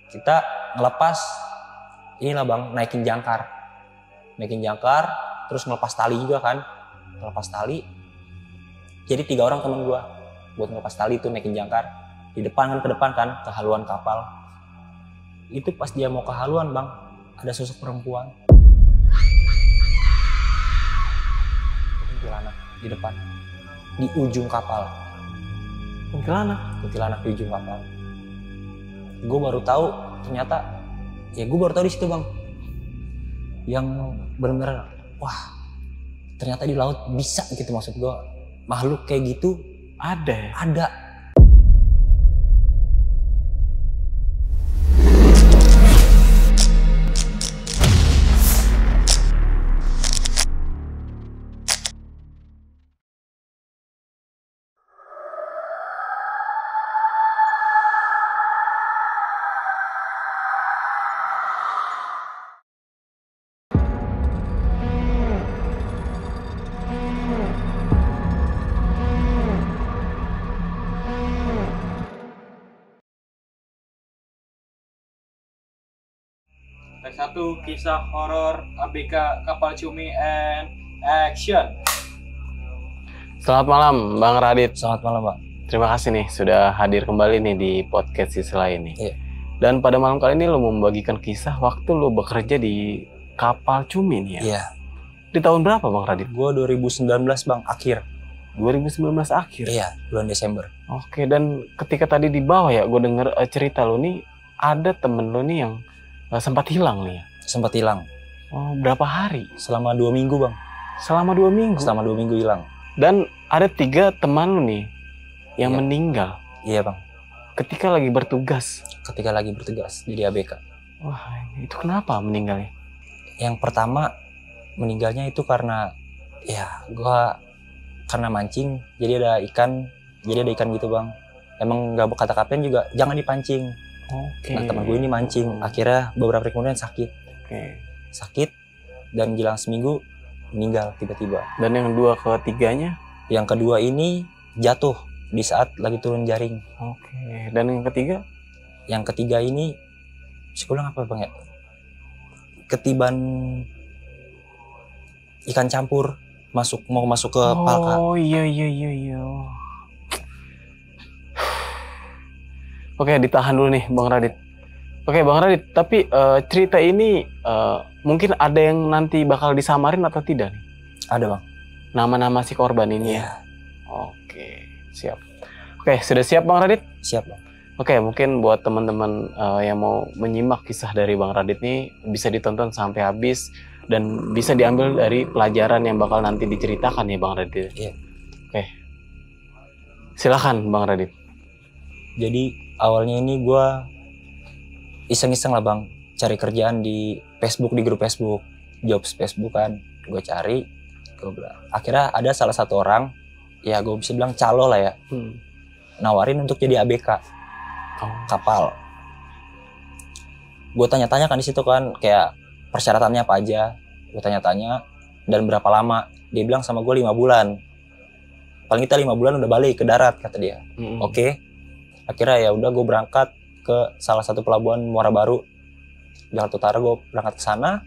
Kita ngelepas inilah bang, naikin jangkar, terus ngelepas tali juga kan, ngelepas tali. Jadi 3 orang teman gue buat ngelepas tali itu naikin jangkar di depan kan, ke depan kan, ke haluan kapal. Itu pas dia mau ke haluan bang, ada sosok perempuan kuntilanak di depan, di ujung kapal. Kuntilanak di ujung kapal. Gue baru tahu ternyata, ya gue baru tahu di situ bang, yang benar-benar wah ternyata di laut bisa gitu, maksud gue makhluk kayak gitu ada. Tag 1, kisah horor ABK Kapal Cumi and action. Selamat malam Bang Radit. Selamat malam Pak. Terima kasih nih sudah hadir kembali nih di podcast Sisla ini. Iya. Dan pada malam kali ini lo membagikan kisah waktu lo bekerja di Kapal Cumi nih ya. Iya. Di tahun berapa Bang Radit? Gue 2019 bang, akhir. 2019 akhir? Iya, bulan Desember. Oke, dan ketika tadi di bawah ya gue denger cerita lo nih, ada temen lo nih yang sempat hilang nih ya? Sempat hilang. Oh, berapa hari? Selama 2 minggu bang. Selama 2 minggu? Selama 2 minggu hilang. Dan ada 3 teman lo nih yang Iya. meninggal. Iya bang. Ketika lagi bertugas. Ketika lagi bertugas jadi ABK. Wah, itu kenapa meninggalnya? Yang pertama meninggalnya itu karena ya gua karena mancing, jadi ada ikan gitu bang. Emang nggak kata kapten juga jangan dipancing. Oke. Nah teman gue ini mancing, akhirnya beberapa hari kemudian sakit dan jelang seminggu meninggal tiba-tiba. Dan yang 2 ketiganya? Yang kedua ini jatuh di saat lagi turun jaring. Oke. Dan yang ketiga? Yang ketiga ini sekolah apa bang ya? Ketiban ikan campur mau masuk ke palka. Oh iya. Oke, ditahan dulu nih Bang Radit. Oke Bang Radit, tapi cerita ini mungkin ada yang nanti bakal disamarin atau tidak nih? Ada bang. Nama-nama si korban ini Iya. ya? Oke, siap. Oke, sudah siap Bang Radit? Siap bang. Oke, mungkin buat teman-teman yang mau menyimak kisah dari Bang Radit ini bisa ditonton sampai habis dan bisa diambil dari pelajaran yang bakal nanti diceritakan ya Bang Radit. Iya. Oke. Silakan Bang Radit. Jadi awalnya ini gue iseng-iseng lah bang, cari kerjaan di Facebook, di grup Facebook, jobs Facebook kan. Gue cari, akhirnya ada salah satu orang, ya gue bisa bilang calo lah ya, nawarin untuk jadi ABK kapal. Gue tanya-tanya kan di situ kan, kayak persyaratannya apa aja. Gue tanya-tanya dan berapa lama. Dia bilang sama gue 5 bulan. Paling kita 5 bulan udah balik ke darat kata dia. Oke. Akhirnya ya udah gue berangkat ke salah satu pelabuhan Muara Baru, Jakarta Utara. Gue berangkat ke sana.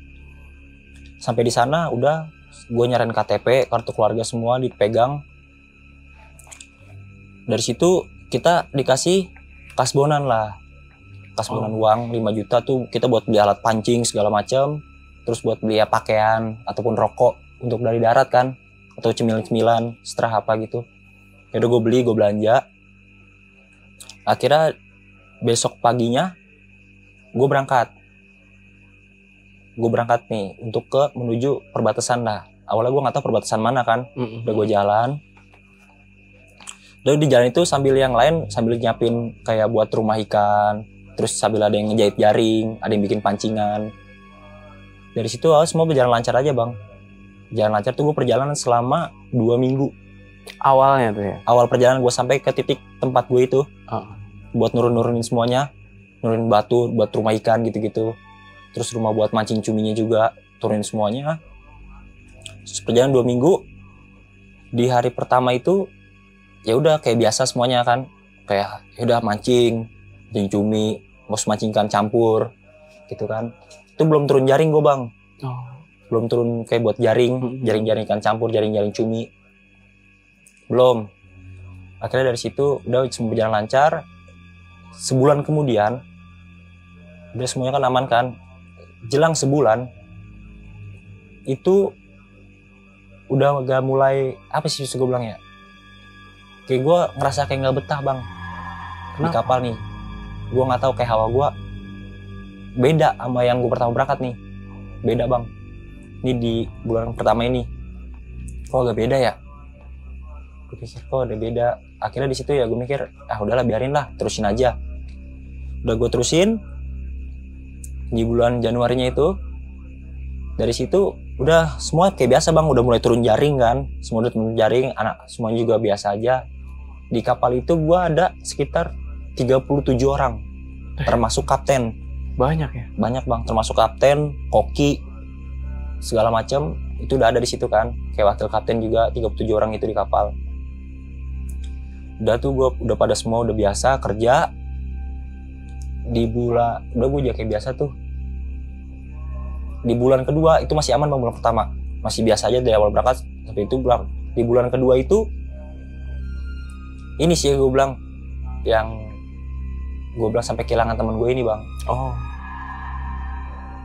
Sampai di sana udah gue nyerahin KTP, kartu keluarga semua dipegang. Dari situ kita dikasih kasbonan lah. Kasbonan uang 5 juta tuh kita buat beli alat pancing segala macam, terus buat beli pakaian ataupun rokok untuk dari darat kan, atau cemilan-cemilan, seterah apa gitu. Ya udah gue beli, gue belanja. Akhirnya besok paginya gue berangkat nih untuk menuju perbatasan lah. Awalnya gue nggak tahu perbatasan mana kan. Udah gue jalan. Dan di jalan itu sambil yang lain sambil nyiapin kayak buat rumah ikan. Terus sambil ada yang ngejahit jaring, ada yang bikin pancingan. Dari situ semua berjalan lancar aja bang. Jalan lancar tuh gue perjalanan selama 2 minggu. Awalnya tuh ya? Awal perjalanan gue sampai ke titik tempat gue itu. Buat nurunin semuanya. Nurunin batu buat rumah ikan gitu-gitu. Terus rumah buat mancing cuminya juga. Turunin semuanya. Terus perjalanan 2 minggu. Di hari pertama itu ya udah kayak biasa semuanya kan. Kayak ya udah mancing cumi, bos mancing ikan campur gitu kan. Itu belum turun jaring gue bang. Oh. Belum turun kayak buat jaring ikan campur, jaring cumi. Belum. Akhirnya dari situ udah semua berjalan lancar. Sebulan kemudian udah semuanya kan aman kan. Jelang sebulan itu udah agak mulai apa sih gue bilang ya, kayak gue ngerasa kayak nggak betah bang. Kenapa? Di kapal nih gue nggak tahu kayak hawa gue beda sama yang gue pertama berangkat nih, beda bang. Ini di bulan pertama ini kok agak beda ya, gue pikir kok ada beda. Akhirnya di situ ya gue mikir udahlah biarin lah, terusin aja. Udah gue terusin di bulan Januarinya itu. Dari situ udah semua kayak biasa bang, udah mulai turun jaring kan, semua udah turun jaring, anak semuanya juga biasa aja. Di kapal itu gue ada sekitar 37 orang, termasuk kapten. Banyak ya? Banyak bang, termasuk kapten, koki, segala macam itu udah ada di situ kan. Kayak wakil kapten juga 37 orang itu di kapal. Udah tuh gue udah pada semua udah biasa kerja. Di bulan udah gue aja kayak biasa tuh. Di bulan kedua itu masih aman bang, bulan pertama masih biasa aja dari awal berangkat sampai itu bulan. Di bulan kedua itu ini sih gue bilang yang gue bilang sampai kehilangan teman gue ini bang. Oh.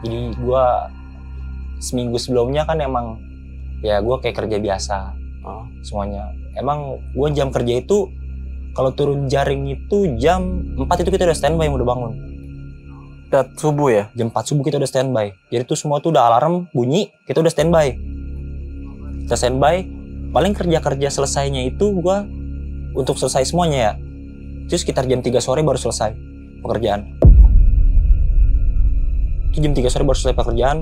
Jadi gue seminggu sebelumnya kan emang ya gue kayak kerja biasa semuanya. Emang gue jam kerja itu kalau turun jaring itu jam 4 itu kita udah standby, udah bangun. Subuh ya? Jam 4 subuh kita udah standby. Jadi tuh semua tuh udah alarm bunyi, kita udah standby. Kita standby, paling kerja-kerja selesainya itu gue untuk selesai semuanya ya. Itu sekitar jam 3 sore baru selesai pekerjaan. Itu jam 3 sore baru selesai pekerjaan.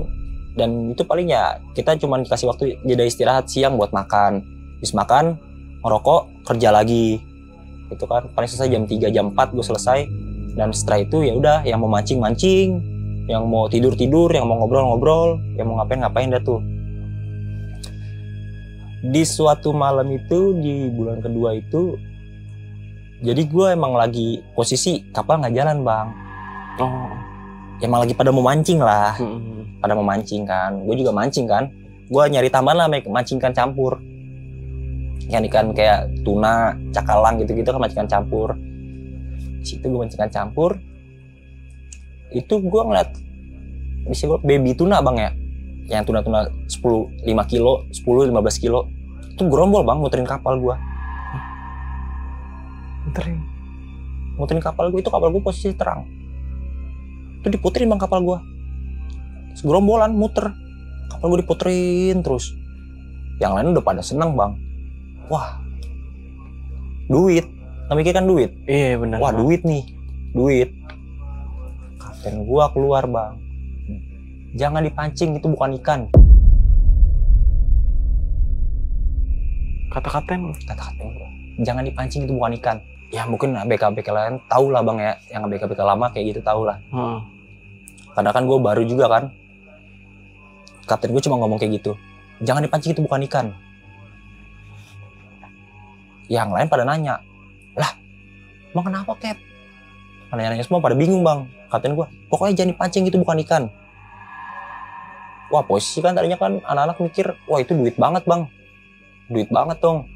Dan itu paling ya kita cuma dikasih waktu jeda istirahat siang buat makan. Habis makan, ngerokok, kerja lagi. Gitu kan, paling selesai jam 3, jam 4 gue selesai. Dan setelah itu ya udah, yang mau mancing, yang mau tidur, yang mau ngobrol, yang mau ngapain dah tuh. Di suatu malam itu di bulan kedua itu, jadi gue emang lagi posisi kapal nggak jalan bang. Oh. Emang lagi pada mau mancing lah, pada mau mancing kan. Gue juga mancing kan. Gue nyari tambahan lah, mancing ikan campur. Ikan kayak tuna, cakalang gitu-gitu kan mancing ikan campur. Situ gue mancing ikan campur. Itu gue ngeliat bisa gue baby tuna bang ya, yang tuna-tuna 5 kilo, 10-15 kilo. Itu gerombol bang, muterin kapal gue. Muterin kapal gue, itu kapal gue posisi terang. Itu diputerin bang kapal gue. Gerombolan muter. Kapal gue diputerin terus. Yang lain udah pada seneng bang. Wah, duit. Nggak mikir kan duit? Iya benar. Wah duit nih, duit. Kapten gua keluar bang. Jangan dipancing, itu bukan ikan. Kata kapten gua. Jangan dipancing, itu bukan ikan. Ya mungkin ABK-ABK lain tahu lah bang ya, yang ABK-ABK lama kayak gitu tahu lah. Karena kan gua baru juga kan. Kapten gua cuma ngomong kayak gitu. Jangan dipancing, itu bukan ikan. Yang lain pada nanya. Lah, emang kenapa Cap? Nanya-nanya semua pada bingung bang. Kapten gue, pokoknya jangan dipancing, itu bukan ikan. Wah posisi kan tadinya kan anak-anak mikir, wah itu duit banget bang. Duit banget dong.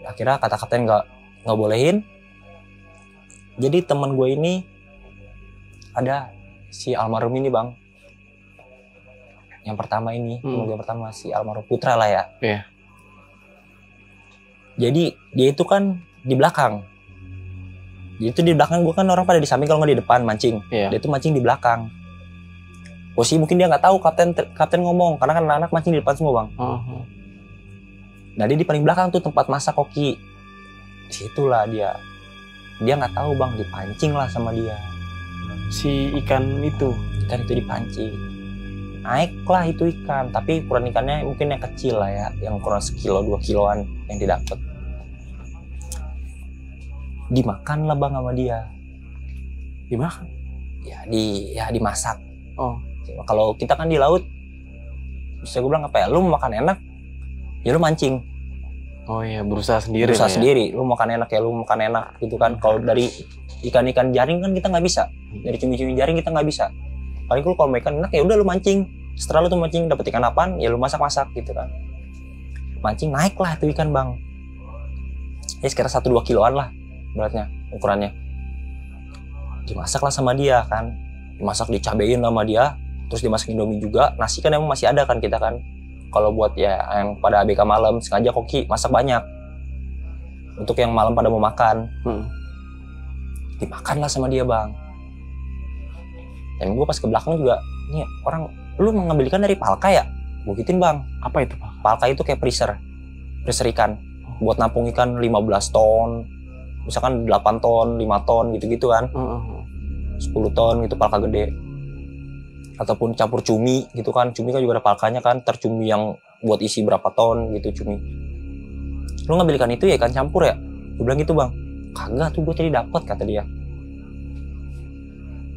Akhirnya kata kapten nggak bolehin. Jadi teman gue ini ada si almarhum ini bang. Yang pertama ini, teman gue pertama si almarhum Putra lah ya. Iya. Jadi dia itu kan di belakang. Jadi itu di belakang gue kan orang pada di samping kalau nggak di depan mancing. Iya. Dia itu mancing di belakang. Posisi mungkin dia nggak tahu kapten ngomong karena kan anak-anak mancing di depan semua bang. Nah dia di paling belakang tuh tempat masak koki. Disitulah dia. Dia nggak tahu bang, dipancing lah sama dia. Si ikan itu dipancing. Naiklah itu ikan, tapi ukuran ikannya mungkin yang kecil lah ya, yang ukuran 1 kilo 2 kiloan yang didapat. Dimakan lah bang sama dia. Dimakan? Ya dimasak. Oh. Kalau kita kan di laut, bisa gue bilang apa ya, lu mau makan enak, ya lu mancing. Oh iya, berusaha sendiri. Berusaha sendiri, lu makan enak ya lu makan enak gitu kan. Kalau dari ikan-ikan jaring kan kita nggak bisa, dari cumi-cumi jaring kita nggak bisa. Paling kalau ikan enak ya udah lu mancing, setelah lu tuh mancing dapet ikan apaan ya lu masak-masak gitu kan. Mancing naik lah tuh ikan bang, ya sekitar 1-2 kiloan lah beratnya ukurannya. Dimasak lah sama dia kan, dimasak dicabein sama dia, terus dimasak Indomie juga. Nasi kan emang masih ada kan kita kan, kalau buat ya yang pada ABK malam sengaja koki masak banyak untuk yang malam pada mau makan. Dimakan lah sama dia bang. Dan gue pas ke belakang juga, nih orang, lu mengambil ikan dari palka ya? Gue gituin bang. Apa itu Pak? Palka itu kayak freezer ikan, buat nampung ikan 15 ton, misalkan 8 ton, 5 ton gitu-gitu kan. 10 ton gitu palka gede. Ataupun campur cumi gitu kan, cumi kan juga ada palkanya kan, tercumi yang buat isi berapa ton gitu cumi. Lu ngambil ikan itu ya ikan campur ya? Gue bilang gitu bang. Kagak tuh gue tadi dapet, kata dia.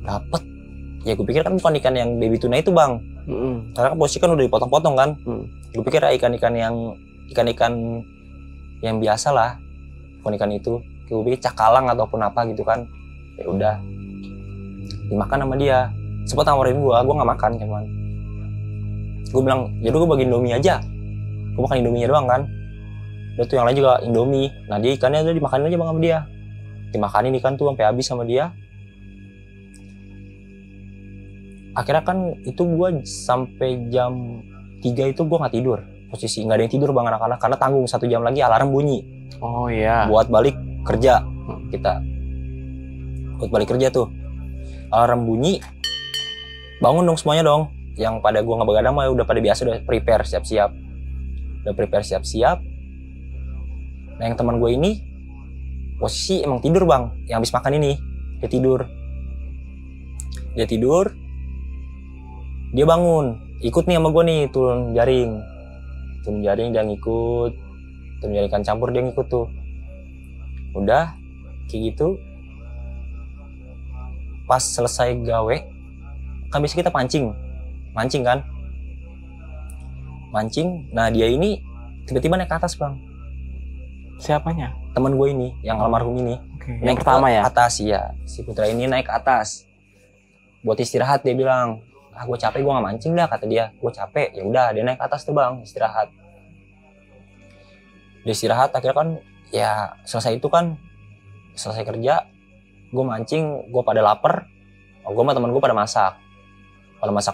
Dapet? Ya gue pikir kan bukan ikan yang baby tuna itu bang. Karena kan posisi kan udah dipotong-potong kan. Gue pikir ikan-ikan yang biasa lah, bukan ikan itu. Gue pikir cakalang ataupun apa gitu kan. Ya udah, dimakan sama dia. Sempet nawarin gue nggak makan cuman. Gue bilang, yaudah gue bagi Indomie aja. Gue makan Indomie doang kan. Udah tuh yang lain juga Indomie. Nah dia ikannya udah dimakanin aja bang sama dia. Dimakanin ikan tuh sampai habis sama dia. Akhirnya kan itu gue sampai jam 3 itu gue nggak tidur. Posisi nggak ada yang tidur bang anak-anak, karena tanggung 1 jam lagi alarm bunyi. Oh iya. Buat balik kerja kita. Buat balik kerja tuh. Alarm bunyi. Bangun dong semuanya dong. Yang pada gue nggak begadang mah udah pada biasa, udah prepare siap-siap. Udah prepare siap-siap. Nah yang teman gue ini posisi emang tidur bang. Yang habis makan ini dia tidur. Dia bangun, ikut nih sama gue nih, turun jaring dia ngikut, turun jaring ikan campur dia ngikut tuh. Udah, kayak gitu. Pas selesai gawe, kan biasa kita mancing kan? Mancing, nah dia ini tiba-tiba naik ke atas bang. Siapanya? Temen gue ini, yang almarhum ini. Okay. Naik Yang pertama ya? Atas ya, si Putra ini naik ke atas. Buat istirahat dia bilang. Gue capek, gue nggak mancing dah, kata dia. Gue capek, ya udah dia naik ke atas tuh bang, istirahat. Dia istirahat, akhirnya kan ya selesai kerja, gue mancing, gue pada lapar. Gue sama teman gue pada masak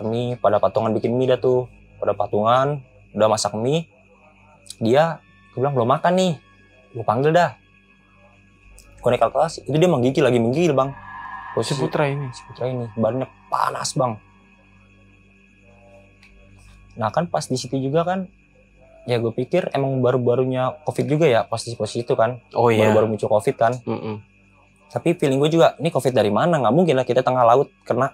mie, pada patungan bikin mie dah tuh, pada patungan udah masak mie. Gue bilang belum makan nih, gue panggil dah. Gue naik ke atas, itu dia menggigil bang. Si Putra ini, badannya panas bang. Nah kan pas di situ juga kan, ya gue pikir emang baru-barunya COVID juga ya, posisi itu kan. Oh iya. Baru-baru muncul COVID kan. Tapi feeling gue juga, ini COVID dari mana? Nggak mungkin lah kita tengah laut kena.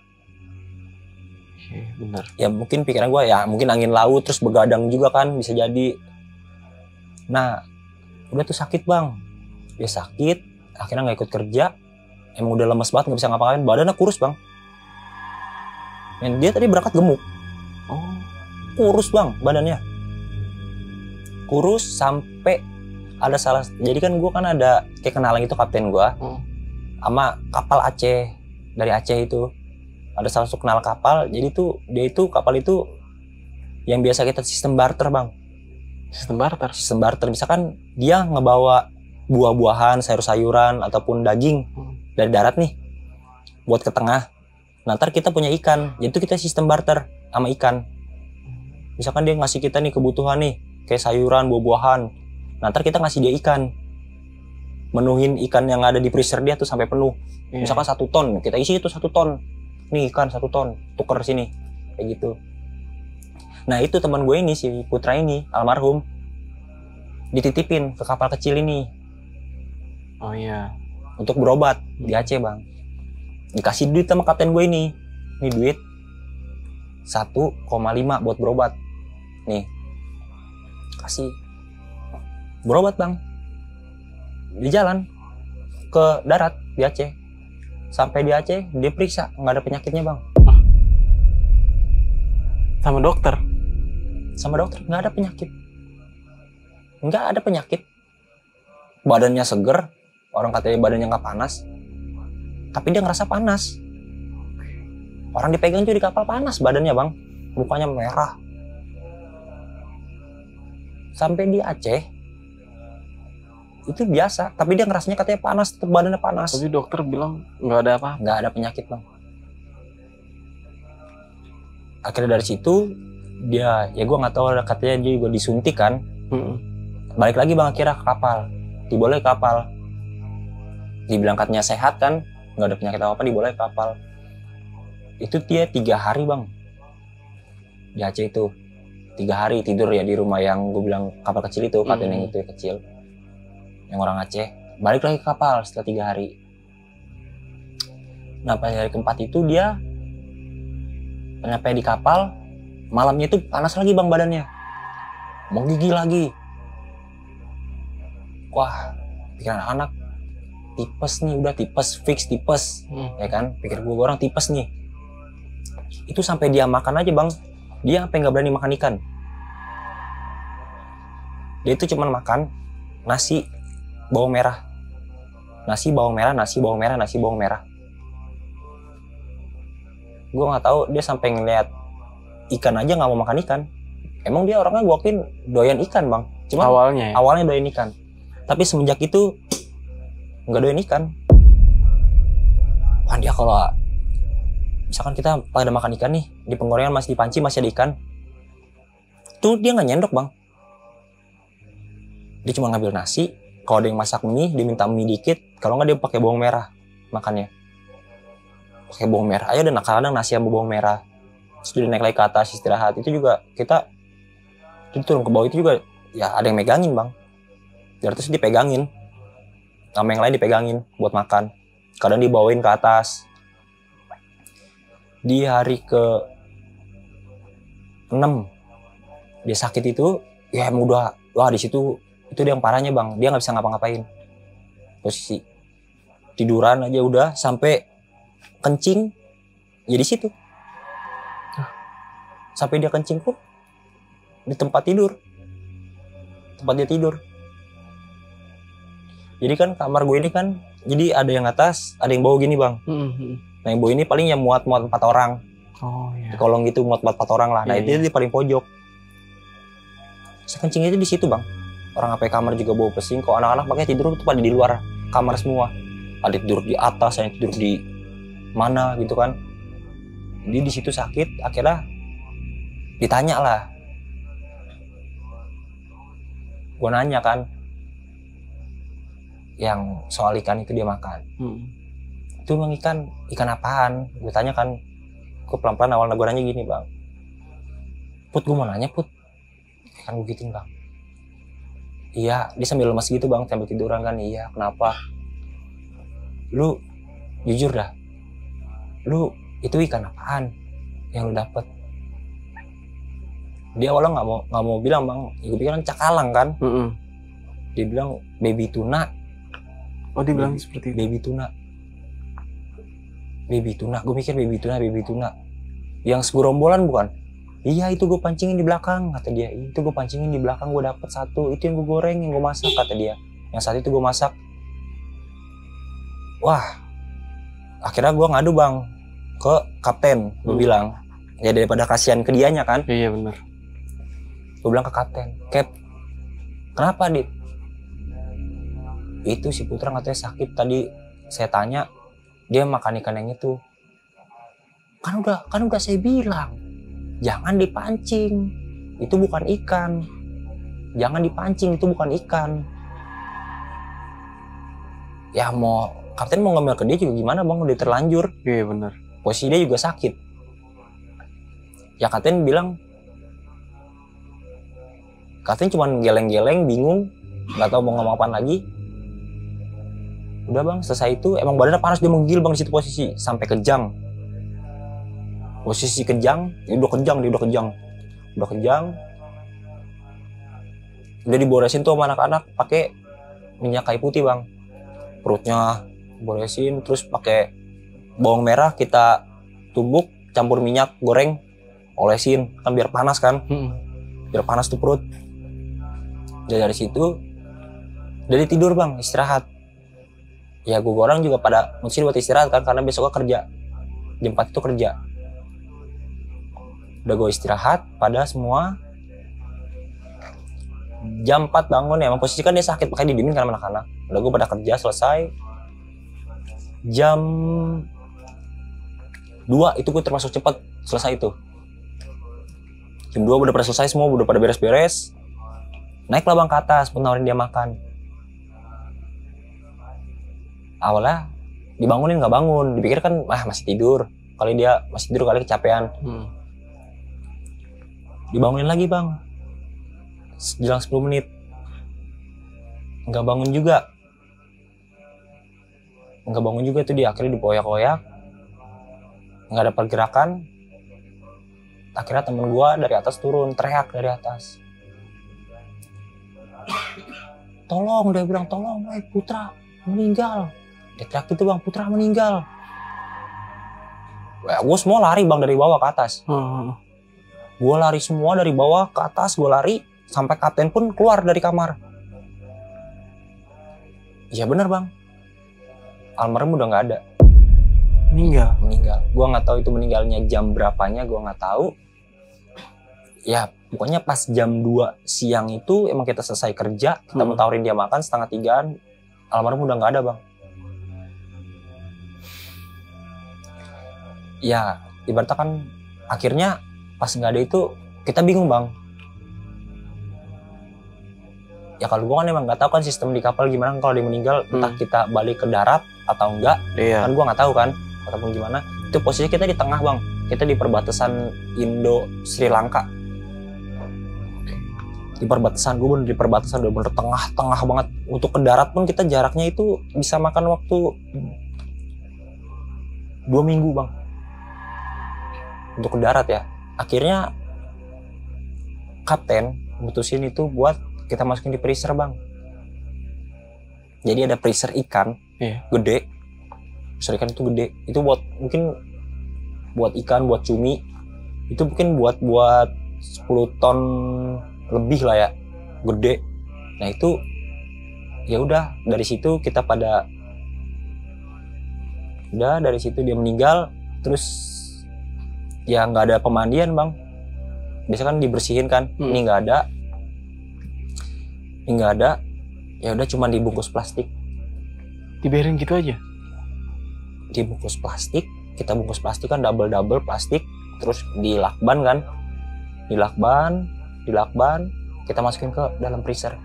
Bener. Ya mungkin pikiran gue ya, mungkin angin laut terus begadang juga kan, bisa jadi. Nah, udah tuh sakit bang. Dia sakit, akhirnya nggak ikut kerja. Emang udah lemes banget, nggak bisa ngapa-ngapain. Badannya kurus bang. Dan dia tadi berangkat gemuk. Kurus bang badannya, kurus sampai ada salah. Jadi kan gue kan ada kayak kenalan itu kapten gue sama kapal Aceh, dari Aceh itu ada salah satu kenal kapal. Jadi tuh dia itu kapal itu yang biasa kita sistem barter bang. Sistem barter misalkan dia ngebawa buah-buahan, sayur-sayuran ataupun daging dari darat nih buat ke tengah. Nah, ntar kita punya ikan, jadi kita sistem barter sama ikan. Misalkan dia ngasih kita nih kebutuhan nih, kayak sayuran, buah-buahan. Nah, ntar kita ngasih dia ikan. Menuhin ikan yang ada di freezer dia tuh sampai penuh. Misalkan 1 ton, kita isi itu 1 ton. Nih ikan 1 ton, tuker sini. Kayak gitu. Nah, itu teman gue ini, si Putra ini, almarhum. Dititipin ke kapal kecil ini. Oh iya. Untuk berobat di Aceh, bang. Dikasih duit sama kapten gue ini. Ini duit 1,5 buat berobat. Nih, kasih berobat bang. Di jalan ke darat di Aceh. Sampai di Aceh dia periksa nggak ada penyakitnya bang. Sama dokter nggak ada penyakit. Badannya seger, orang katanya badannya nggak panas. tapi dia ngerasa panas. Orang dipegang juga di kapal panas badannya bang, mukanya merah. Sampai di Aceh itu biasa, tapi dia ngerasanya katanya panas, tetap badannya panas. Tapi dokter bilang nggak ada apa? Nggak ada penyakit bang. Akhirnya dari situ dia, ya gue nggak tahu, katanya dia juga disuntik kan. Balik lagi bang akhirnya ke kapal, diboleh ke kapal. Dibilang katanya sehat kan, nggak ada penyakit apa-apa, diboleh ke kapal. Itu dia 3 hari bang di Aceh itu. 3 hari tidur ya di rumah yang gue bilang kapal kecil itu, kapten yang itu kecil, yang orang Aceh. Balik lagi ke kapal setelah 3 hari. Nah pas hari keempat itu dia nyampe di kapal, malamnya itu panas lagi bang badannya, mau gigil lagi. Wah, pikiran anak tipes nih, udah tipes, fix tipes, ya kan? Pikir gue orang tipes nih. Itu sampai dia makan aja bang, dia sampai nggak berani makan ikan. Dia itu cuma makan nasi bawang merah, nasi bawang merah, nasi bawang merah, nasi bawang merah. Gue nggak tahu dia sampai ngeliat ikan aja nggak mau makan ikan. Emang dia orangnya gue akuin doyan ikan bang. Cuma awalnya doyan ikan, tapi semenjak itu nggak doyan ikan. Kan dia kalau misalkan kita pada makan ikan nih, di penggorengan masih di panci masih ada ikan, tuh dia nggak nyendok bang. Dia cuma ngambil nasi, kalau ada yang masak mie dia minta mie dikit, kalau nggak dia pakai bawang merah makannya, pakai bawang merah aja. Dan kadang nasi sama bawang merah, terus dia naik lagi ke atas istirahat. Itu juga kita itu turun ke bawah itu juga ya ada yang megangin bang, terus dipegangin sama yang lain, dipegangin buat makan, kadang dibawain ke atas. Di hari ke-6 dia sakit itu, ya emang udah, wah di situ itu dia yang parahnya bang, dia nggak bisa ngapa-ngapain. Posisi tiduran aja udah, sampai kencing ya di situ. Sampai dia kencing pun di tempat tidur, tempat dia tidur. Jadi kan kamar gue ini kan, jadi ada yang atas, ada yang bawah gini bang. Nah yang bawah ini paling yang muat 4 orang. Oh iya. Di kolong gitu muat 4 orang lah. Nah itu di paling pojok. Saya kencingnya itu di situ bang. Orang apa kamar juga bau pesing. Kok anak-anak pakai tidur tuh pada di luar kamar semua. Ada tidur di atas, ada tidur di mana gitu kan. Jadi di situ sakit. Akhirnya ditanya lah. Gue nanya kan, yang soal ikan itu dia makan. Itu bang ikan apaan? Gue tanya kan, gue pelan-pelan awalnya gue nanya gini bang, Put gue mau nanya Put, kan gue gituin bang. Iya, dia sambil lemas gitu bang, sambil tiduran kan. Iya, kenapa? Lu jujur dah, lu itu ikan apaan yang lu dapet? Dia awalnya nggak mau bilang bang, ya, gue pikir kan cakalang kan. Dia bilang baby tuna. Oh dia bilang seperti itu. Baby tuna, gue mikir baby tuna. Yang segorombolan bukan? Iya itu gue pancingin di belakang, kata dia. Itu gue pancingin di belakang, gue dapet 1. Itu yang gue goreng, yang gue masak, kata dia. Yang saat itu gue masak. Wah, akhirnya gue ngadu bang ke kapten. Gue bilang, ya daripada kasihan ke dianya kan. Iya benar. Gue bilang ke kapten, Cap, kenapa Dit? Itu si Putra katanya sakit tadi. Saya tanya, dia makan ikan yang itu. Kan udah saya bilang, jangan dipancing. Itu bukan ikan. Jangan dipancing, itu bukan ikan. Ya mau kapten mau ngambil ke dia juga gimana bang, udah terlanjur. Iya benar. Posisi dia juga sakit. Ya kapten bilang, kapten cuman geleng-geleng, bingung, nggak tahu mau ngomong apaan lagi. Udah bang, selesai itu emang badannya panas, dia menggigil bang di situ posisi sampai kejang. Posisi kejang, dia udah kejang. Udah diboresin tuh sama anak-anak pakai minyak kayu putih bang. Perutnya boresin, terus pakai bawang merah kita tumbuk, campur minyak, goreng, olesin kan biar panas kan. Biar panas tuh perut. Dari situ, dari tidur bang, istirahat. Ya gue orang juga pada mutusin buat istirahat kan, karena besok gue kerja. Jam 4 itu kerja. Udah gue istirahat pada semua. Jam 4 bangun ya, emang posisi kan dia sakit, makanya didiemin kan anak-anak. Udah gue pada kerja selesai. Jam 2 itu gue termasuk cepat selesai itu. Jam 2 udah pada selesai semua, udah pada beres-beres. Naiklah bang ke atas, menawarin dia makan. Awalnya dibangunin nggak bangun, dipikir kan masih tidur. Kali dia masih tidur, kali kecapean. Dibangunin lagi bang, sejelang 10 menit. Nggak bangun juga. Nggak bangun juga tuh dia, akhirnya dipoyak-poyak. Nggak ada pergerakan. Akhirnya temen gue dari atas turun, teriak dari atas. Tolong, dia bilang tolong, Putra meninggal. Dia teriak gitu bang, Putra meninggal. Gue semua lari bang dari bawah ke atas. Gue lari semua dari bawah ke atas, gue lari sampai kapten pun keluar dari kamar. Iya bener bang, almarhum udah nggak ada. Meninggal. Gue nggak tahu itu meninggalnya jam berapanya, gue nggak tahu. Ya pokoknya pas jam 2 siang itu emang kita selesai kerja, kita mau tawarin dia makan 2:30, almarhum udah nggak ada bang. Ya ibaratnya kan akhirnya pas nggak ada itu kita bingung bang. Ya kalau gue kan emang nggak tahu kan sistem di kapal gimana kalau dia meninggal, entah kita balik ke darat atau enggak. Kan gue nggak tahu kan ataupun gimana. Itu posisi kita di tengah bang, kita di perbatasan Indo Sri Lanka. Di perbatasan, gue bener di perbatasan, udah bener tengah banget. Untuk ke darat pun kita jaraknya itu bisa makan waktu 2 minggu bang. Untuk ke darat ya. Akhirnya kapten mutusin itu buat kita masukin di freezer bang. Jadi ada freezer ikan gede. Freezer ikan itu gede. Itu buat mungkin buat ikan, buat cumi. Itu mungkin buat 10 ton lebih lah ya, gede. Nah itu ya udah dari situ kita pada udah dari situ dia meninggal. Terus ya nggak ada pemandian bang, biasa kan dibersihin kan. Ini nggak ada, ya udah cuma dibungkus plastik. Dibiarin gitu aja? Dibungkus plastik, kita bungkus plastik kan double plastik, terus dilakban kan, dilakban, kita masukin ke dalam freezer.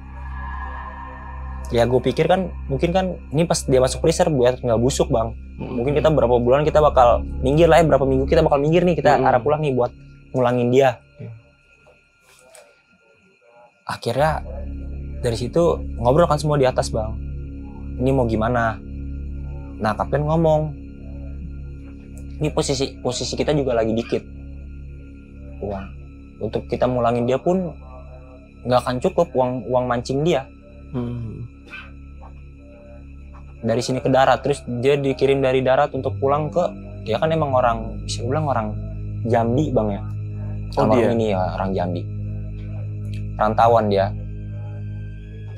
Ya gue pikir kan, mungkin kan ini pas dia masuk freezer biar nggak busuk bang. Mungkin kita berapa bulan kita bakal minggir lah ya, berapa minggu kita bakal minggir nih, kita arah pulang nih buat ngulangin dia. Akhirnya dari situ ngobrol kan semua di atas bang, ini mau gimana. Nah kapten ngomong, ini posisi kita juga lagi dikit uang. Untuk kita mulangin dia pun nggak akan cukup uang mancing dia. Dari sini ke darat, terus dia dikirim dari darat untuk pulang ke, dia kan emang orang, bisa bilang orang Jambi bang ya. Dia ini ya orang Jambi, rantauan dia.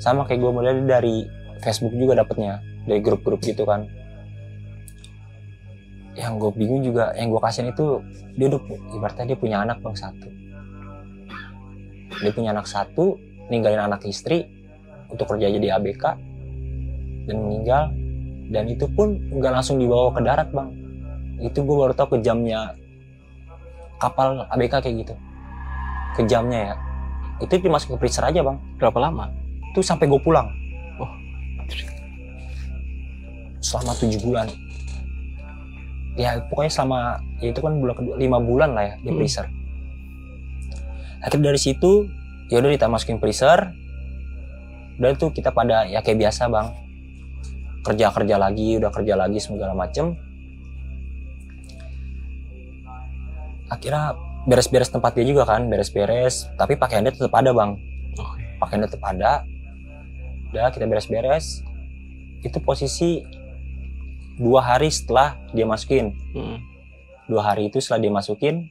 Sama kayak gue melihat dari Facebook juga dapetnya, dari grup-grup gitu kan. Yang gue bingung juga, yang gue kasihin itu dia udah ibaratnya dia punya anak bang 1. Dia punya anak 1, ninggalin anak istri untuk kerja jadi ABK dan meninggal. Dan itu pun nggak langsung dibawa ke darat bang. Itu gue baru tahu kejamnya kapal ABK kayak gitu, kejamnya ya. Itu dimasukin ke freezer aja bang. Berapa lama? Itu sampai gue pulang. Selama 7 bulan. Ya pokoknya selama, ya itu kan bulan kedua, 5 bulan lah ya di freezer. Akhirnya dari situ ya udah kita masukin freezer. Udah tuh kita pada ya kayak biasa bang, kerja lagi segala macem. Akhirnya beres-beres tempat dia juga kan, beres-beres, tapi pakaiannya tetap ada bang. Pakaiannya tetap ada. Udah kita beres-beres. Itu posisi 2 hari setelah dia masukin. 2 hari itu setelah dia masukin,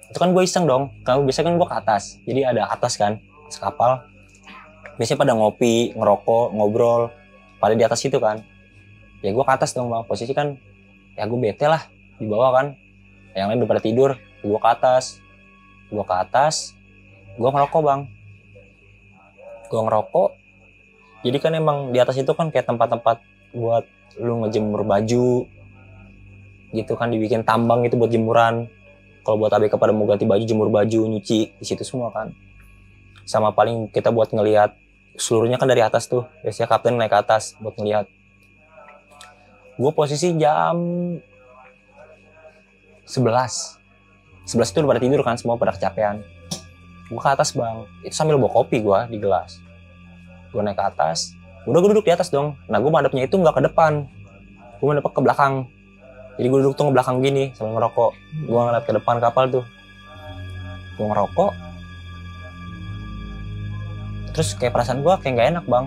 itu kan gue iseng dong. Kalau biasanya kan gue ke atas, jadi ada atas kan, sekapal. Biasanya pada ngopi, ngerokok, ngobrol, pada di atas itu kan. Ya gue ke atas dong bang, posisi kan ya gue bete lah di bawah kan, yang lain udah pada tidur. Gue ke atas, gue ngerokok bang. Gue ngerokok, jadi kan emang di atas itu kan kayak tempat-tempat buat lu ngejemur baju gitu kan, dibikin tambang itu buat jemuran. Kalau buat ABK pada mau ganti baju, jemur baju, nyuci di situ semua kan. Sama paling kita buat ngelihat seluruhnya kan dari atas tuh, biasanya kapten naik ke atas buat ngelihat. Gue posisi jam 11 itu udah pada tidur kan, semua pada kecapean. Gue ke atas bang, itu sambil bawa kopi gue di gelas. Gue naik ke atas, udah gue duduk di atas dong. Nah gue madepnya itu nggak ke depan, gue madep ke belakang. Jadi gue duduk tuh ke belakang gini sambil ngerokok. Gue ngeliat ke depan kapal tuh, gue ngerokok. Terus kayak perasaan gue kayak nggak enak bang,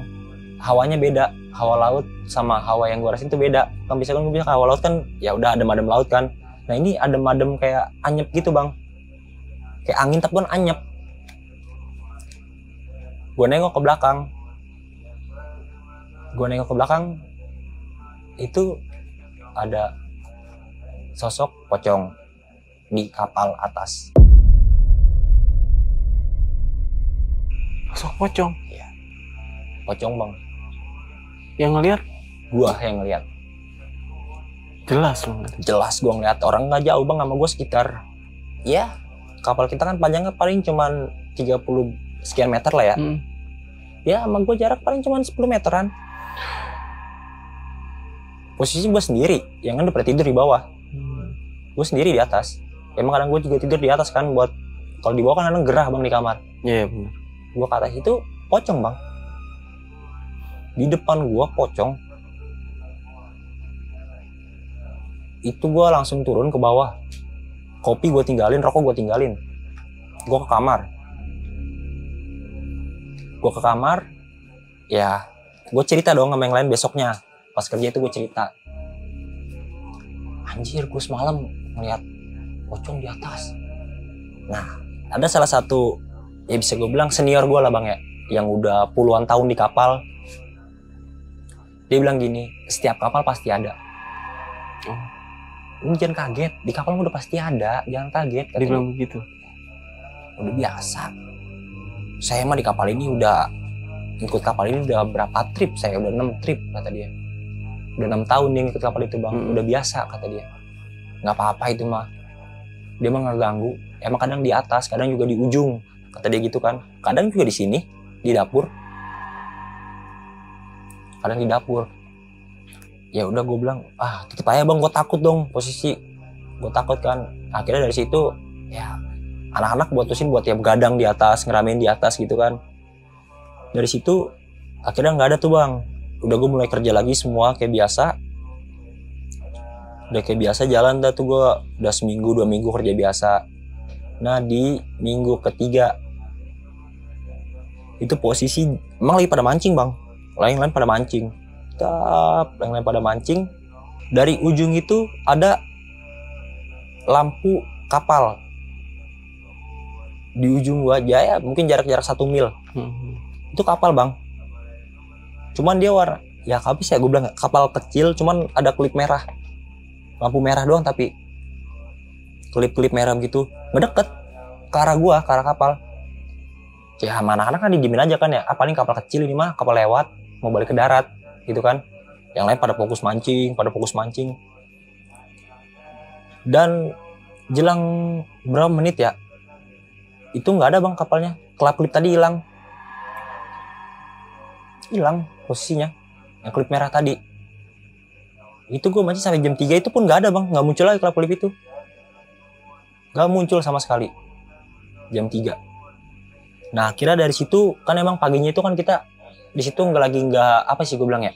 hawanya beda, hawa laut sama hawa yang gue rasain tuh beda. Kan bisa kan gue bilang hawa laut kan ya udah adem-adem laut kan. Nah ini adem-adem kayak anyep gitu bang, kayak angin tapi kan anyep. Gue nengok ke belakang, itu ada sosok pocong di kapal atas. Sosok pocong? Iya, pocong bang. Yang ngelihat? Gua yang ngelihat. Jelas loh. Jelas gua ngeliat, orang nggak jauh bang sama gua sekitar. Ya, kapal kita kan panjangnya paling cuman 30 sekian meter lah ya. Ya sama gua jarak paling cuman 10 meteran. Posisi gua sendiri, yang kan udah pada tidur di bawah. Gue sendiri di atas. Emang kadang gue juga tidur di atas kan, buat kalau di bawah kan kadang gerah bang di kamar. Iya benar. Gue ke atas itu pocong bang. Di depan gue pocong. Itu gue langsung turun ke bawah. Kopi gue tinggalin, rokok gue tinggalin. Gue ke kamar. Ya, gue cerita dong sama yang lain besoknya. Pas kerja itu gue cerita. Anjir, gue semalam ngeliat pocong di atas. Nah, ada salah satu, ya bisa gue bilang senior gue lah bang ya, yang udah puluhan tahun di kapal. Dia bilang gini, setiap kapal pasti ada. Lu jangan kaget, di kapal udah pasti ada, jangan kaget. Dia bilang begitu. Udah biasa. Saya mah di kapal ini udah, ikut kapal ini udah berapa trip, saya udah 6 trip kata dia. Udah 6 tahun dia ngikut kapal itu bang, udah biasa kata dia. Nggak apa-apa itu mah. Dia mah nggak ganggu. Emang kadang di atas, kadang juga di ujung, kata dia gitu kan. Kadang juga di sini, di dapur. Kadang di dapur. Ya udah gue bilang, tutup aja bang, gue takut dong posisi. Gue takut kan. Akhirnya dari situ, ya anak-anak buatusin buat tiap gadang di atas, ngeramein di atas gitu kan. Dari situ, akhirnya nggak ada tuh bang. Udah gue mulai kerja lagi semua kayak biasa. Udah kayak biasa jalan dah tuh gue. Udah seminggu 2 minggu kerja biasa. Nah di minggu ketiga itu posisi emang lagi pada mancing bang. Lain-lain pada mancing. Lain-lain pada mancing. Dari ujung itu ada lampu kapal. Di ujung gua aja ya mungkin jarak-jarak 1 mil. Itu kapal bang. Cuman dia warna, ya habis ya gue bilang kapal kecil, cuman ada klip merah, lampu merah doang tapi klip merah gitu, ngedeket ke arah gua, ke arah kapal. Ya sama anak-anak kan dijamin aja kan ya, paling kapal kecil ini mah, kapal lewat, mau balik ke darat, gitu kan. Yang lain pada fokus mancing. Dan jelang berapa menit ya, itu nggak ada bang kapalnya, klip tadi hilang posisinya, yang klip merah tadi. Itu gue mancing sampai jam 3 itu pun nggak ada bang, nggak muncul lagi klip itu, nggak muncul sama sekali. Jam 3. Nah akhirnya dari situ kan emang paginya itu kan kita di situ nggak apa sih gue bilang ya,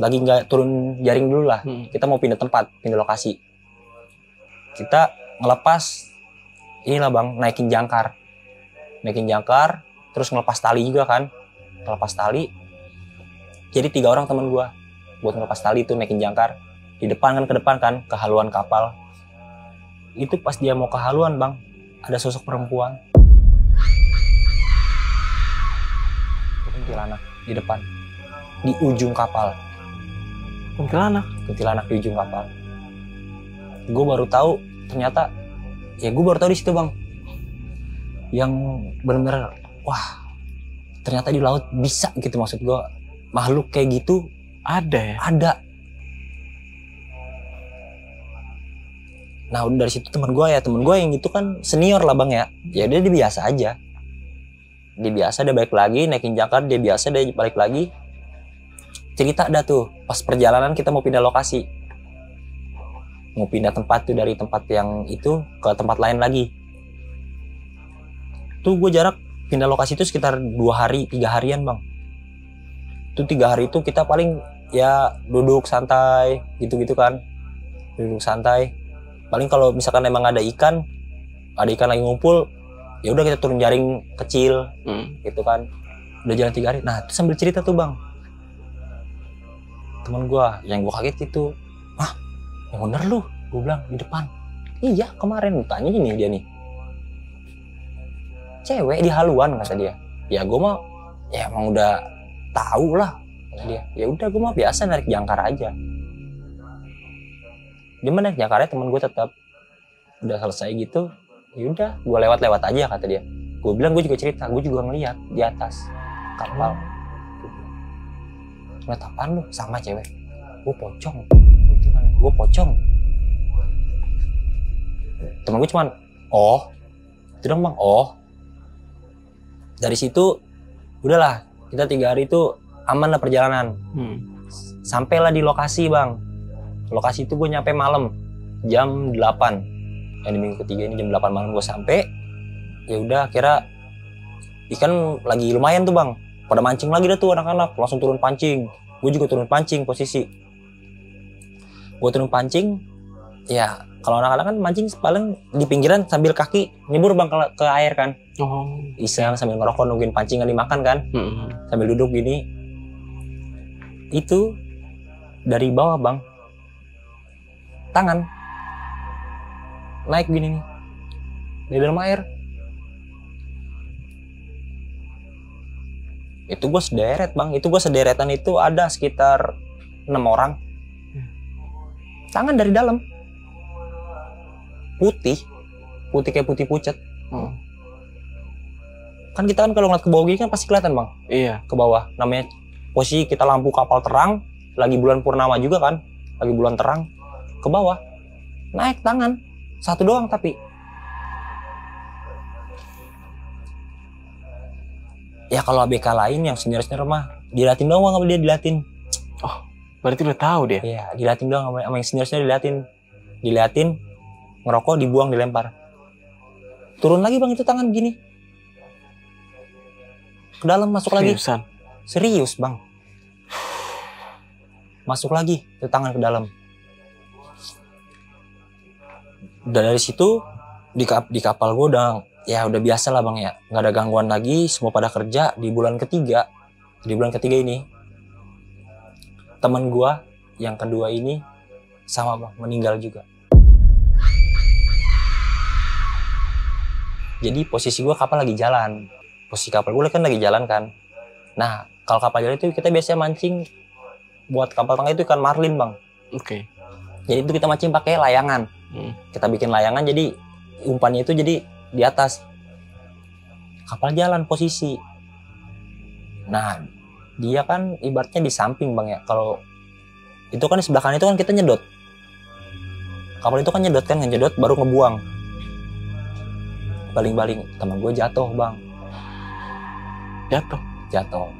lagi nggak turun jaring dulu lah. Kita mau pindah tempat, pindah lokasi. Kita ngelepas inilah bang, naikin jangkar, terus ngelepas tali juga kan, ngelepas tali. Jadi 3 orang teman gue buat ngelepas tali itu, naikin jangkar di depan kan, ke haluan kapal. Itu pas dia mau ke haluan bang, ada sosok perempuan kuntilanak di depan, di ujung kapal. Kuntilanak di ujung kapal. Gue baru tahu ternyata, ya gue baru tahu di situ bang, yang benar-benar wah ternyata di laut bisa gitu, maksud gue makhluk kayak gitu Ada ya? ada. Nah udah dari situ teman gue yang itu kan senior lah bang ya udah dia biasa aja, dia biasa, dia balik lagi naikin jangkar, dia biasa, dia balik lagi. Cerita dah tuh pas perjalanan kita mau pindah lokasi, mau pindah tempat tuh, dari tempat yang itu ke tempat lain lagi. Tuh gue jarak pindah lokasi itu sekitar 2 hari 3 harian bang. Tuh 3 hari itu kita paling ya duduk santai gitu-gitu kan, duduk santai. Paling kalau misalkan emang ada ikan lagi ngumpul, ya udah kita turun jaring kecil gitu kan. Udah jalan 3 hari. Nah itu sambil cerita tuh bang, teman gue yang gue kaget itu, yang bener lu, gue bilang di depan. Iya kemarin tanya gini dia nih, cewek di haluan kata dia. Ya gue mah ya emang udah tahu lah kata dia. Ya udah gue mah biasa narik jangkar aja. Dia narik jangkarnya, temen gue tetap udah selesai gitu. Ya udah gue lewat aja kata dia. Gue bilang gue juga cerita, gue juga ngeliat di atas kapal. Ngeliat apaan lu? Sama cewek. Gue pocong. Gue pocong. Temen gue cuman, oh, itu dong bang, oh. Dari situ, udahlah, kita 3 hari itu aman lah perjalanan. Sampailah di lokasi bang. Lokasi itu gue nyampe malam, jam 8. Yang di minggu ketiga ini jam 8 malam gue sampai. Ya udah, kira ikan lagi lumayan tuh bang. Pada mancing lagi dah tuh anak-anak, langsung turun pancing. Gue juga turun pancing posisi. Gue turun pancing, ya kalau anak-anak kan mancing paling di pinggiran sambil kaki nyebur bang ke air kan. Iseng sambil ngerokok nungguin pancingan dimakan kan. Sambil duduk gini. Itu dari bawah bang, tangan naik gini nih di dalam air. Itu gue sederet bang, itu gue sederetan itu ada sekitar 6 orang. Tangan dari dalam putih kayak putih pucet. Kan kita kan kalau ngeliat ke bawah gini kan pasti kelihatan bang. Iya. Ke bawah, namanya posisi kita lampu kapal terang, lagi bulan purnama juga kan, lagi bulan terang. Ke bawah naik tangan satu doang tapi. Ya kalau ABK lain yang senior mah diliatin doang sama dia, diliatin. Oh, berarti udah tahu dia? Iya, diliatin doang sama yang senior diliatin, ngerokok, dibuang, dilempar. Turun lagi bang itu tangan gini. Ke dalam masuk lagi. Serius bang. Masuk lagi itu tangan ke dalam. Dan dari situ di kapal gue udah biasa lah bang ya, nggak ada gangguan lagi, semua pada kerja. Di bulan ketiga ini teman gue yang kedua ini sama bang, meninggal juga. Jadi posisi gue kapal lagi jalan, posisi kapal gue kan lagi jalan kan. Nah kalau kapal jalan itu kita biasanya mancing buat kapal tengah itu ikan marlin bang. Oke. Jadi itu kita mancing pakai layangan. Kita bikin layangan, jadi umpannya itu jadi di atas. Kapal jalan posisi. Nah, dia kan ibaratnya di samping bang ya. Kalau itu kan di sebelah kanan itu kan kita nyedot. Kapal itu kan nyedot baru ngebuang. Baling-baling, teman gue jatuh bang. Jatuh.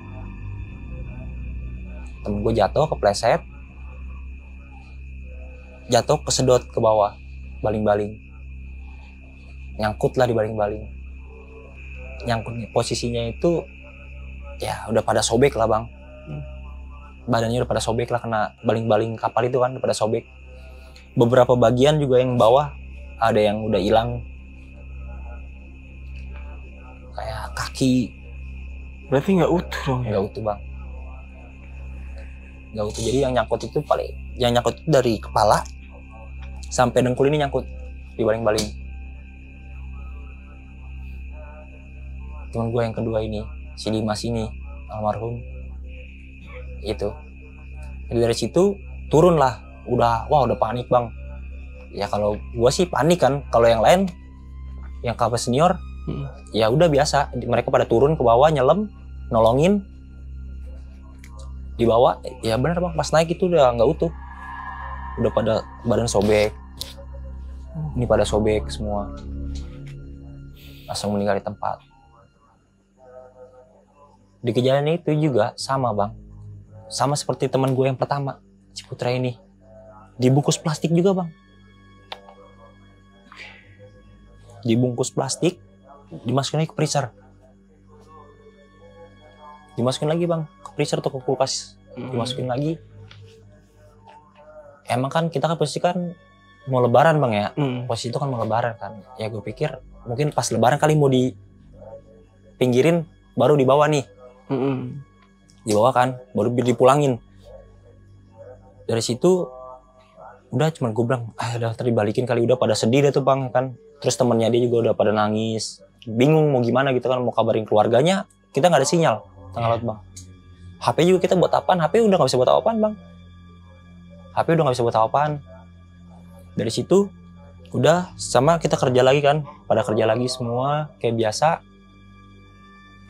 Temen gue jatuh, kepleset. Jatuh, kesedot ke bawah. Baling-baling. Nyangkut lah di baling-baling. Nyangkut posisinya itu ya udah pada sobek lah bang. Badannya udah pada sobek lah, kena baling-baling kapal itu kan udah pada sobek. Beberapa bagian juga yang bawah ada yang udah hilang, kayak kaki. Berarti nggak utuh dong ya? Nggak utuh bang, nggak utuh. Jadi yang nyangkut itu dari kepala sampai dengkul ini nyangkut di baling-baling. Temen gue yang kedua ini, si Dimas ini, almarhum, gitu. Jadi dari situ turun lah, udah panik bang. Ya kalau gue sih panik kan, kalau yang lain yang kapal senior ya udah biasa, mereka pada turun ke bawah nyelam, nolongin, dibawa. Ya benar bang, pas naik itu udah nggak utuh, udah pada badan sobek, ini pada sobek semua, langsung meninggal di tempat. Di kejadian itu juga sama bang, sama seperti teman gue yang pertama, Ciputra ini, dibungkus plastik juga bang. Dibungkus plastik, dimasukin lagi ke freezer. Dimasukin lagi bang, ke freezer atau ke kulkas. Dimasukin lagi. Emang kan kita kan posisi kan mau lebaran bang ya. Posisi itu kan mau lebaran kan. Ya gue pikir mungkin pas lebaran kali mau dipinggirin, baru dibawa nih. Dibawa kan, baru dipulangin. Dari situ udah cuman gue bilang, udah tadi balikin kali, udah pada sedih deh tuh bang kan. Terus temennya dia juga udah pada nangis, bingung mau gimana gitu kan, mau kabarin keluarganya, kita nggak ada sinyal tengah laut bang. HP juga kita buat apaan, HP udah nggak bisa buat apaan bang. HP udah nggak bisa buat apaan. Dari situ udah sama kita kerja lagi kan, pada kerja lagi semua kayak biasa.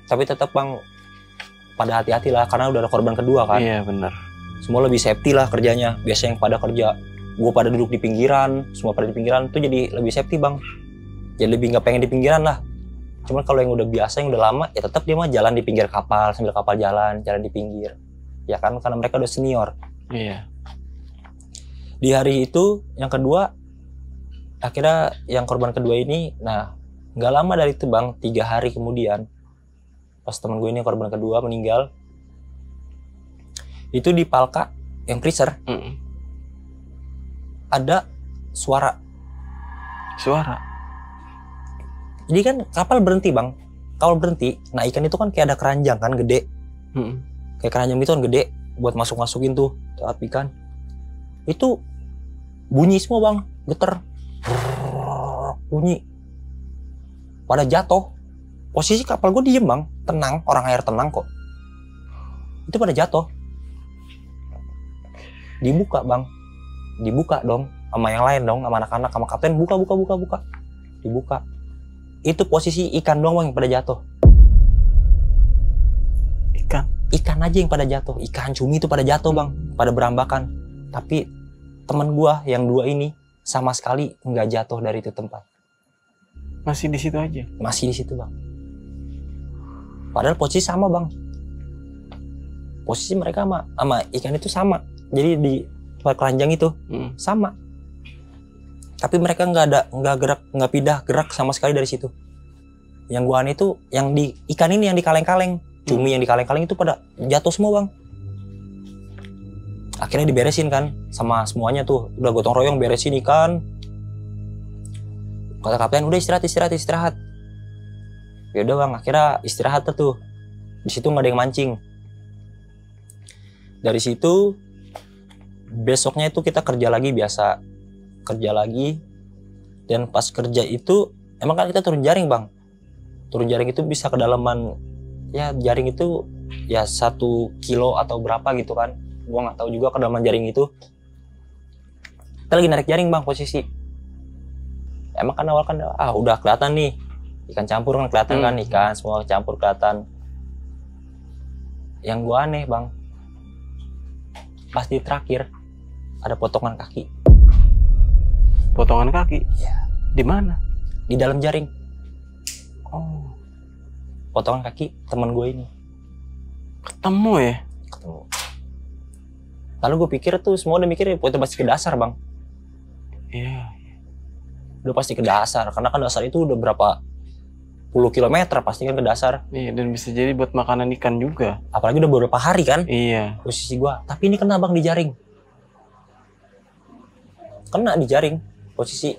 Tapi tetap bang, pada hati-hati lah karena udah ada korban kedua kan. Iya benar. Semua lebih safety lah kerjanya. Biasanya yang pada kerja, gue pada duduk di pinggiran, semua pada di pinggiran, tuh jadi lebih safety bang. Jadi lebih nggak pengen di pinggiran lah. Cuman kalau yang udah biasa, yang udah lama, ya tetap dia mah jalan di pinggir kapal, sambil kapal jalan di pinggir. Ya kan, karena mereka udah senior. Iya. Di hari itu, yang kedua, akhirnya yang korban kedua ini, nah nggak lama dari itu bang, 3 hari kemudian, pas temen gue ini korban kedua meninggal, itu di Palka, yang freezer, ada suara. Jadi kan kapal berhenti bang, kapal berhenti. Nah ikan itu kan kayak ada keranjang kan gede, kayak keranjang itu kan gede buat masukin tuh saat ikan. Itu bunyi semua bang, geter, bunyi. Pada jatuh. Posisi kapal gue diem bang, tenang, orang air tenang kok. Itu pada jatuh. Dibuka bang, dibuka dong, sama yang lain dong, sama anak-anak, sama kapten, buka. Dibuka. Itu posisi ikan doang bang yang pada jatuh. Ikan aja yang pada jatuh. Ikan cumi itu pada jatuh bang, pada berambakan. Tapi teman gua yang 2 ini sama sekali nggak jatuh dari itu tempat. Masih di situ aja. Masih di situ bang. Padahal posisi sama bang. Posisi mereka sama ikan itu sama. Jadi di keranjang itu sama. Tapi mereka nggak gerak, nggak pindah gerak sama sekali dari situ. Yang gua aneh itu yang di ikan ini yang di kaleng-kaleng, cumi yang di kaleng-kaleng itu pada jatuh semua bang. Akhirnya diberesin kan sama semuanya tuh, udah gotong royong beresin ikan. Kata kapten udah istirahat. Ya udah bang, akhirnya istirahat tuh. Di situ nggak ada yang mancing. Dari situ besoknya itu kita kerja lagi biasa. Kerja lagi, dan pas kerja itu emang kan kita turun jaring bang. Turun jaring itu bisa kedalaman, ya jaring itu ya 1 kilo atau berapa gitu kan, gua nggak tahu juga kedalaman jaring itu. Kita lagi narik jaring bang posisi. Emang kan awal kan udah kelihatan nih ikan campur kan kelihatan kan, ikan semua campur kelihatan. Yang gua aneh bang, pas di terakhir ada potongan kaki. Potongan kaki? Iya. Di mana? Di dalam jaring. Oh. Potongan kaki teman gue ini. Ketemu ya? Ketemu. Lalu gue pikir tuh semua udah mikir itu pasti ke dasar bang. Iya. Udah pasti ke dasar, karena kan dasar itu udah berapa puluh kilometer pasti kan ke dasar. Iya, dan bisa jadi buat makanan ikan juga. Apalagi udah beberapa hari kan. Iya. Posisi gue. Tapi ini kena bang di jaring. Kena di jaring. Posisi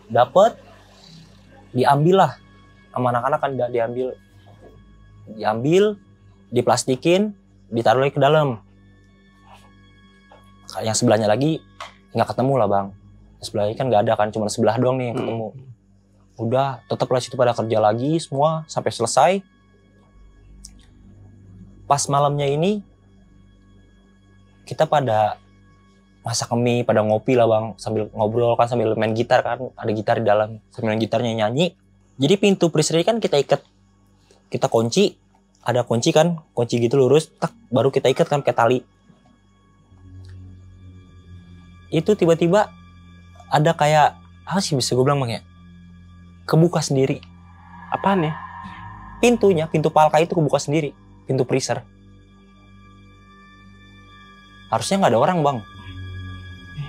dapet, diambil lah sama anak-anak kan, diambil, diplastikin, ditaruh lagi ke dalam. Yang sebelahnya lagi nggak ketemu lah bang. Sebelahnya kan nggak ada kan, cuma sebelah doang nih yang ketemu. Udah, tetap lah situ pada kerja lagi semua sampai selesai. Pas malamnya ini kita pada masak mie, pada ngopi lah bang, sambil ngobrol kan, sambil main gitar kan, ada gitar di dalam, sambil main gitarnya nyanyi. Jadi pintu freezer kan kita ikat, kita kunci, ada kunci kan, kunci gitu lurus, tak, baru kita ikat kan pakai tali. Itu tiba-tiba ada kayak, apa sih bisa gue bilang bang ya, kebuka sendiri. Apaan ya? Pintunya, pintu palka itu kebuka sendiri, pintu freezer. Harusnya nggak ada orang bang.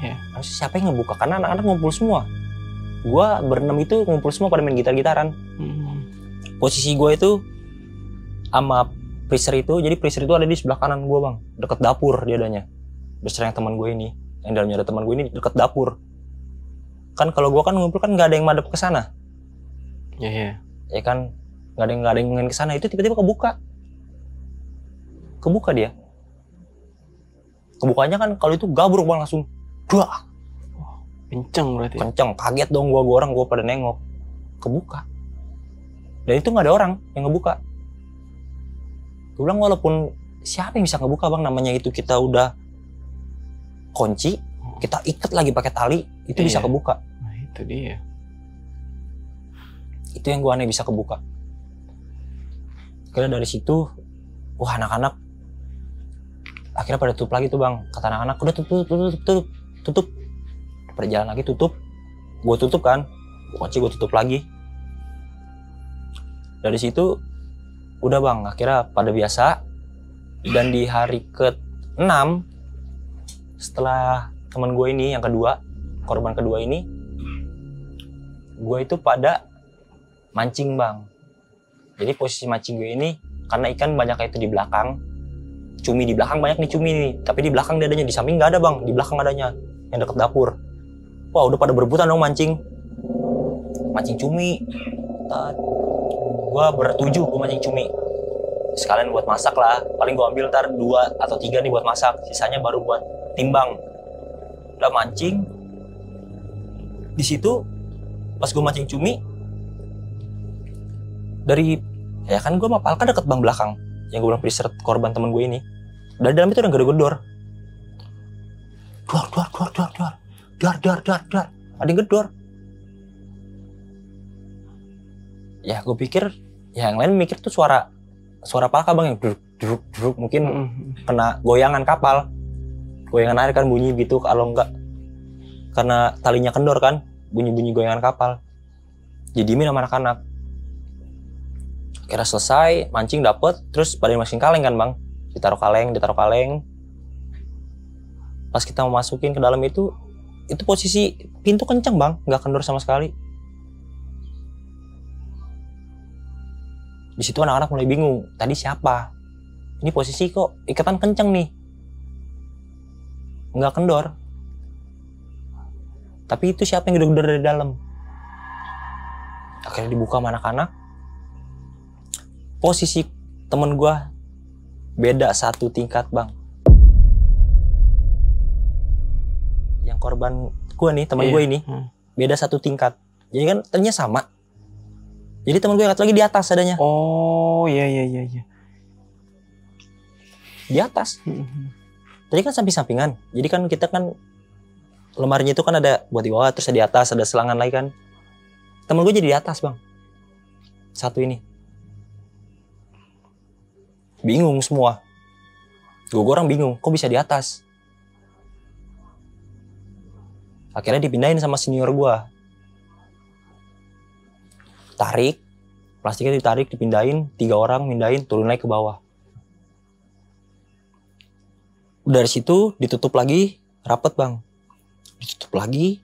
Iya. Harusnya siapa yang ngebuka? Karena anak-anak ngumpul semua. Gua berenam itu ngumpul semua pada main gitar-gitaran. Posisi gue itu sama freezer itu, jadi freezer itu ada di sebelah kanan gue bang, deket dapur dia adanya. Beserta yang teman gue ini, yang dalamnya ada teman gue ini deket dapur. Kan kalau gue kan ngumpul kan nggak ada yang madep ke sana. Iya. Ya kan, nggak ada yang ngomongin ke sana. Itu tiba-tiba kebuka dia. Kebukanya kan kalau itu gabruk bang, langsung dua. Kenceng berarti. Kenceng, kaget dong gue orang pada nengok, kebuka. Dan itu nggak ada orang yang ngebuka. Gue bilang walaupun siapa yang bisa ngebuka bang, namanya itu kita udah kunci, kita ikat lagi pakai tali, itu bisa kebuka. Nah itu dia. Itu yang gue aneh, bisa kebuka. Akhirnya dari situ, wah anak-anak akhirnya pada tutup lagi tuh bang. Kata anak-anak udah tutup. Pada jalan lagi tutup. Gue tutup kan, kunci gue tutup lagi. Dari situ udah bang, akhirnya pada biasa. Dan di hari ke-6 setelah teman gue ini yang kedua, korban kedua ini, gue itu pada mancing bang. Jadi posisi mancing gue ini karena ikan banyak itu di belakang, cumi di belakang banyak nih cumi nih, tapi di belakang dia adanya, di samping nggak ada bang, di belakang adanya yang deket dapur. Wah udah pada berebutan dong mancing cumi. Gue bertujuh gue mancing cumi, sekalian buat masak lah. Paling gue ambil ntar 2 atau 3 nih buat masak, sisanya baru buat timbang. Udah mancing di situ, pas gue mancing cumi dari ya kan gue sama Palka deket bang belakang, yang gue bilang freezer korban temen gue ini. Dari dalam itu udah gedor-gedor, dar, ada yang gedor. Ya gue pikir, ya yang lain mikir tuh suara Palka bang, yang duruk, mungkin kena goyangan kapal, goyangan air kan bunyi gitu. Kalau enggak karena talinya kendor kan, bunyi goyangan kapal. Jadiin sama anak-anak. Akhirnya selesai mancing dapet, terus pada masukin kaleng kan bang, ditaruh kaleng. Pas kita mau masukin ke dalam itu posisi pintu kenceng bang, nggak kendor sama sekali. Di situ anak-anak mulai bingung, tadi siapa? Ini posisi kok ikatan kenceng nih, nggak kendor. Tapi itu siapa yang gedor-gedor dari dalam? Akhirnya dibuka sama anak-anak. Posisi temen gue beda 1 tingkat bang. Yang korban gue nih, temen gue ini beda 1 tingkat. Jadi kan ternyata sama. Jadi temen gue lagi di atas adanya. Oh iya. Di atas. Tadi kan samping-sampingan. Jadi kan kita kan lemarinya itu kan ada buat di bawah, terus ada di atas, ada selangan lagi kan. Temen gue jadi di atas bang. Satu ini. Bingung semua. Gue orang bingung, kok bisa di atas? Akhirnya dipindahin sama senior gue. Tarik, plastiknya ditarik, dipindahin, 3 orang mindahin, turun naik ke bawah. Dari situ ditutup lagi, rapet bang. Ditutup lagi,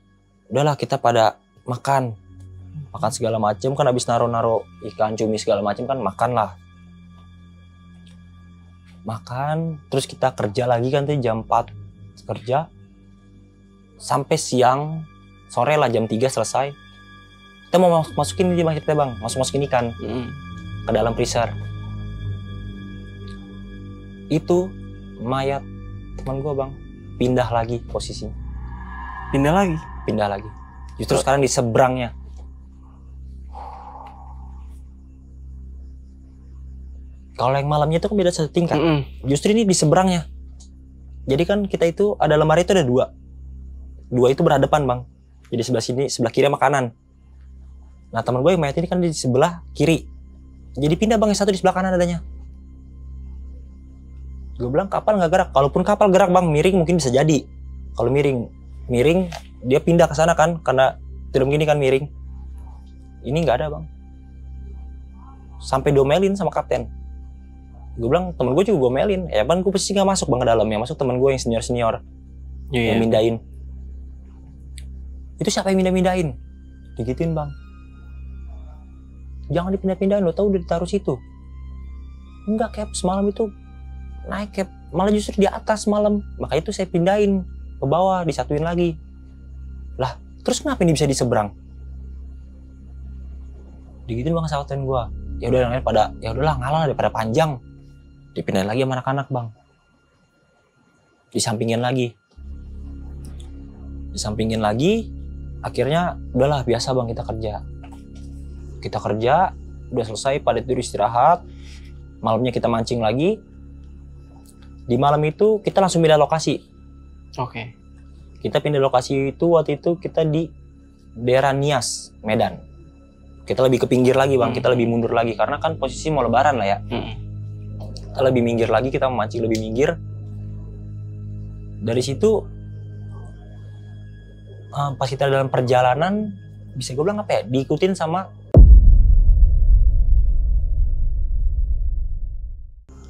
udahlah kita pada makan segala macem kan, habis naro ikan cumi segala macem kan, makan lah. Makan, terus kita kerja lagi kan tuh jam 4 kerja sampai siang, sore lah jam 3 selesai. Kita mau masukin ini kita bang, masukin ikan ke dalam freezer. Itu mayat teman gue bang, pindah lagi posisinya. Pindah lagi. Justru sekarang di seberangnya. Kalau yang malamnya itu kan beda 1 tingkat. Justru ini di seberangnya. Jadi kan kita itu ada lemari itu ada dua itu berhadapan bang. Jadi sebelah sini, sebelah kiri sama kanan. Nah teman gue yang mayat ini kan di sebelah kiri. Jadi pindah bang, yang satu di sebelah kanan adanya. Gue bilang kapal nggak gerak. Kalaupun kapal gerak bang, miring mungkin bisa jadi. Kalau miring dia pindah ke sana kan, karena tidak begini kan miring. Ini nggak ada bang. Sampai domelin sama kapten. Gue bilang temen gue juga gue melin. Ya bang, gue pasti nggak masuk bang ke dalam. Yang masuk temen gue yang senior yang mindahin. Itu siapa yang mindahin? Digituin bang. Jangan dipindah-pindahin, lo tau udah ditaruh situ. Enggak Cap, semalam itu naik Cap, malah justru di atas malam. Makanya itu saya pindahin ke bawah, disatuin lagi. Lah, terus kenapa ini bisa diseberang? Digituin bang sahabatin gue. Ya udah yang lain pada, ya udahlah ngalah daripada panjang. Dipindahin lagi sama anak-anak bang. Disampingin lagi. Akhirnya udahlah biasa bang kita kerja udah selesai, pada tidur istirahat, malamnya kita mancing lagi. Di malam itu kita langsung pindah lokasi. Oke. Kita pindah lokasi itu waktu itu kita di daerah Nias, Medan. Kita lebih ke pinggir lagi bang, kita lebih mundur lagi karena kan posisi mau lebaran lah ya. Kita lebih minggir lagi, kita memancing lebih minggir. Dari situ pas kita dalam perjalanan, bisa gue bilang apa ya, diikutin sama.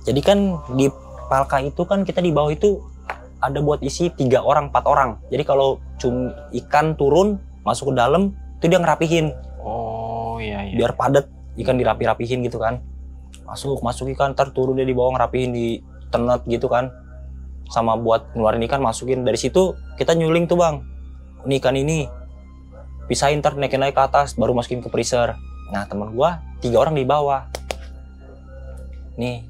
Jadi kan di Palka itu kan kita di bawah itu ada buat isi 3 orang, 4 orang. Jadi kalau ikan turun masuk ke dalam itu dia ngerapihin. Oh iya. Biar padat, ikan dirapi-rapihin gitu kan. Masuk ikan, ntar turun dia di bawah ngerapihin di tenet gitu kan. Sama buat ngeluarin ikan masukin. Dari situ kita nyuling tuh bang. Ini ikan ini pisahin, ntar naikin ke atas baru masukin ke freezer. Nah teman gua 3 orang di bawah. Nih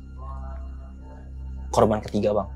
korban ketiga bang.